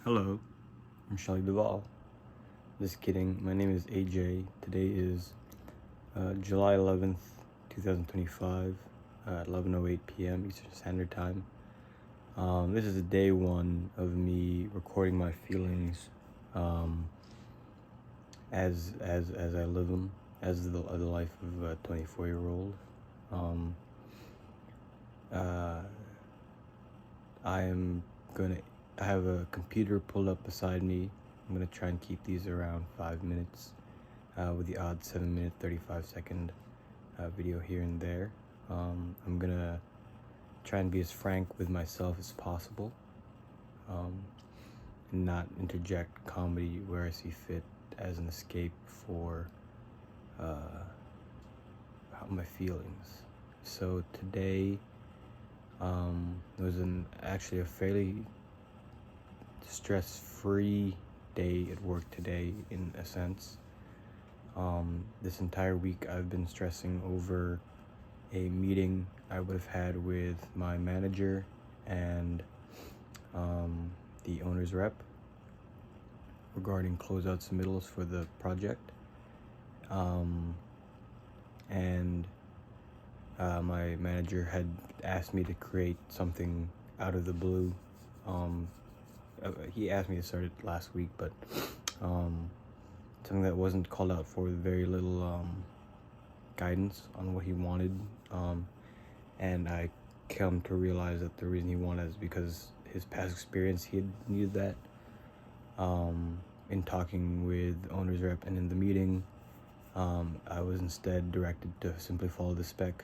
Hello, I'm Shelly Duvall. Just kidding. My name is AJ. Today is July 11th, 2025, at 11:08 p.m. Eastern Standard Time. This is day one of me recording my feelings as I live them, as the life of a 24-year-old. I have a computer pulled up beside me. I'm gonna try and keep these around 5 minutes, with the odd 7-minute, 35-second video here and there. I'm gonna try and be as frank with myself as possible, and not interject comedy where I see fit as an escape for my feelings. So today was actually a fairly stress-free day at work today, in a sense. This entire week I've been stressing over a meeting I would have had with my manager and the owner's rep regarding closeout submittals for the project. And my manager had asked me to create something out of the blue. He asked me to start it last week, but something that wasn't called out for, with very little guidance on what he wanted. And I come to realize that the reason he wanted is because his past experience, he had needed that. In talking with the owner's rep and in the meeting, I was instead directed to simply follow the spec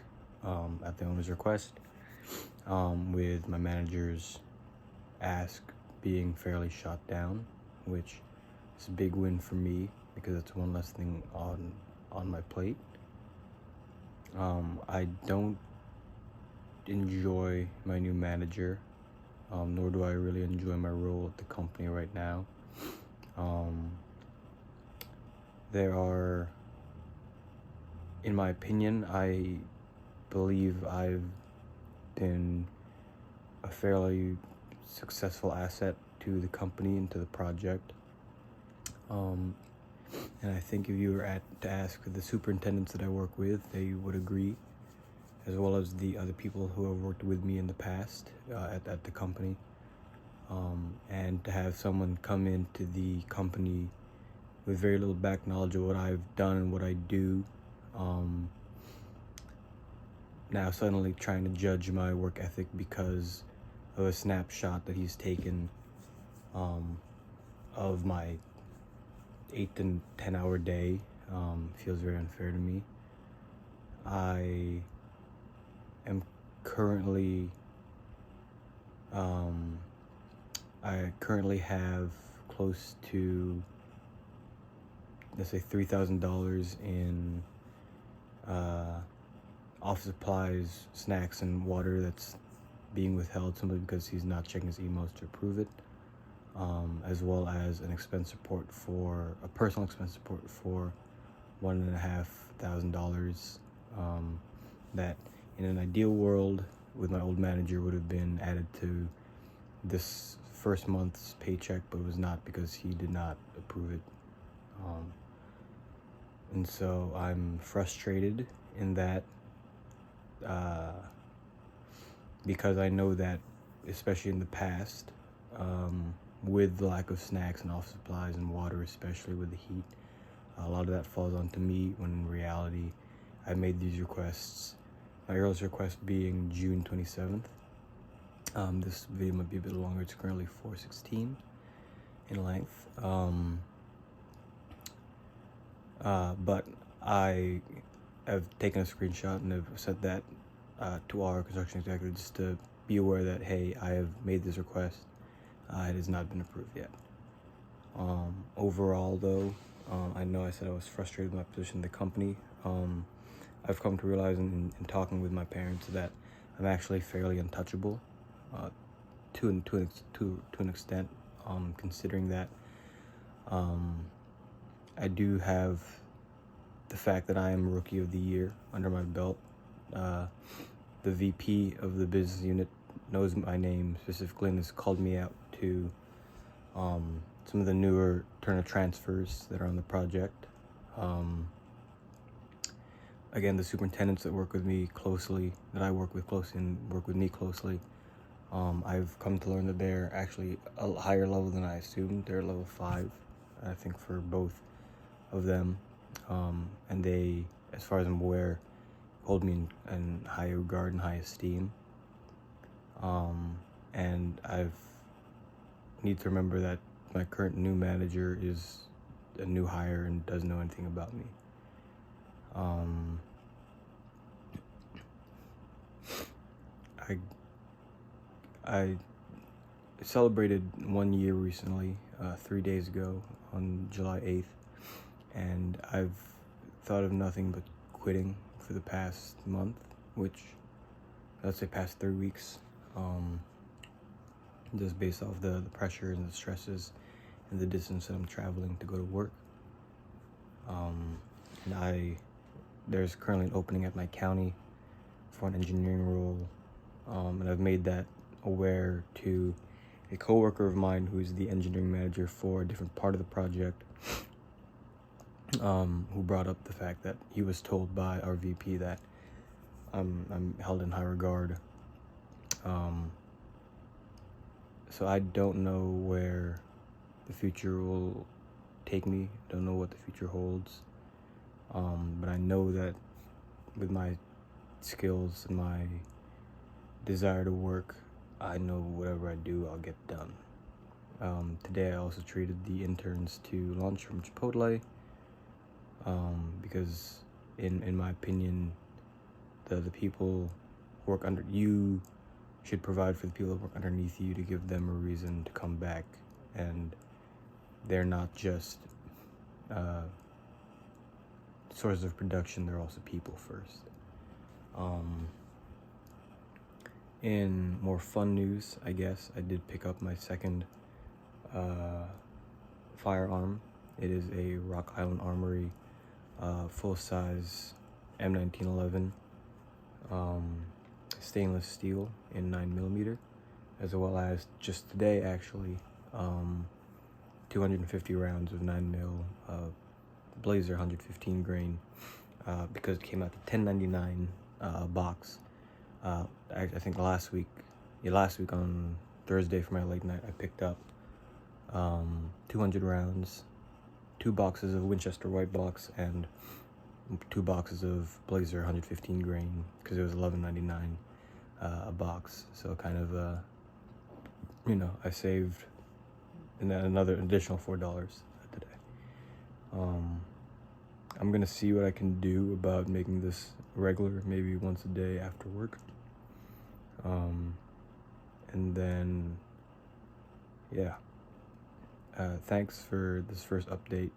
at the owner's request, with my manager's ask being fairly shot down, which is a big win for me because it's one less thing on my plate. I don't enjoy my new manager, nor do I really enjoy my role at the company right now. There are, in my opinion, I believe I've been a fairly successful asset to the company and to the project. And I think if you were to ask the superintendents that I work with, they would agree, as well as the other people who have worked with me in the past at the company. And to have someone come into the company with very little back knowledge of what I've done and what I do, now suddenly trying to judge my work ethic because of a snapshot that he's taken of my 8 to 10 hour day, feels very unfair to me. I am currently I currently have close to, let's say, $3,000 in office supplies, snacks, and water that's being withheld simply because he's not checking his emails to approve it, as well as a personal expense support for $1,500, that in an ideal world with my old manager would have been added to this first month's paycheck, but it was not because he did not approve it. And so I'm frustrated in that, because I know that, especially in the past, with the lack of snacks and office supplies and water, especially with the heat, a lot of that falls onto me, when in reality I made these requests, my earliest request being June 27th. This video might be a bit longer. It's currently 4:16 in length. But I have taken a screenshot and have sent that to our construction executive, just to be aware that, hey, I have made this request. It has not been approved yet. Overall, though, I know I said I was frustrated with my position in the company. I've come to realize in talking with my parents that I'm actually fairly untouchable, to an extent, considering that I do have the fact that I am Rookie of the Year under my belt. The VP of the business unit knows my name specifically and has called me out to some of the newer Turner transfers that are on the project. Again, the superintendents that work with me closely, that I work with closely and work with me closely, I've come to learn that they're actually a higher level than I assumed. They're level 5, I think, for both of them. And they, as far as I'm aware, hold me in high regard and high esteem. And I've need to remember that my current new manager is a new hire and doesn't know anything about me. I celebrated 1 year recently, 3 days ago on July 8th, and I've thought of nothing but quitting for the past month, which, let's say past 3 weeks, just based off the pressure and the stresses and the distance that I'm traveling to go to work. And there's currently an opening at my county for an engineering role, and I've made that aware to a coworker of mine who's the engineering manager for a different part of the project, who brought up the fact that he was told by our VP that I'm held in high regard. So I don't know where the future will take me. I don't know what the future holds. But I know that with my skills and my desire to work, I know whatever I do, I'll get done. Today I also treated the interns to lunch from Chipotle, because in my opinion, the people who work under you should provide for the people that work underneath you to give them a reason to come back, and they're not just sources of production, they're also people first. In more fun news, I guess, I did pick up my second firearm. It is a Rock Island Armory full-size M1911 stainless steel in 9mm, as well as just today actually 250 rounds of 9mm Blazer 115 grain, because it came out to $10.99 box. I think last week on Thursday for my late night, I picked up 200 rounds, 2 boxes of Winchester white box, and 2 boxes of Blazer 115 grain, because it was $11.99 a box. So kind of I saved another additional $4 today. I'm gonna see what I can do about making this regular, maybe once a day after work. And then, yeah. Thanks for this first update.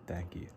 Thank you.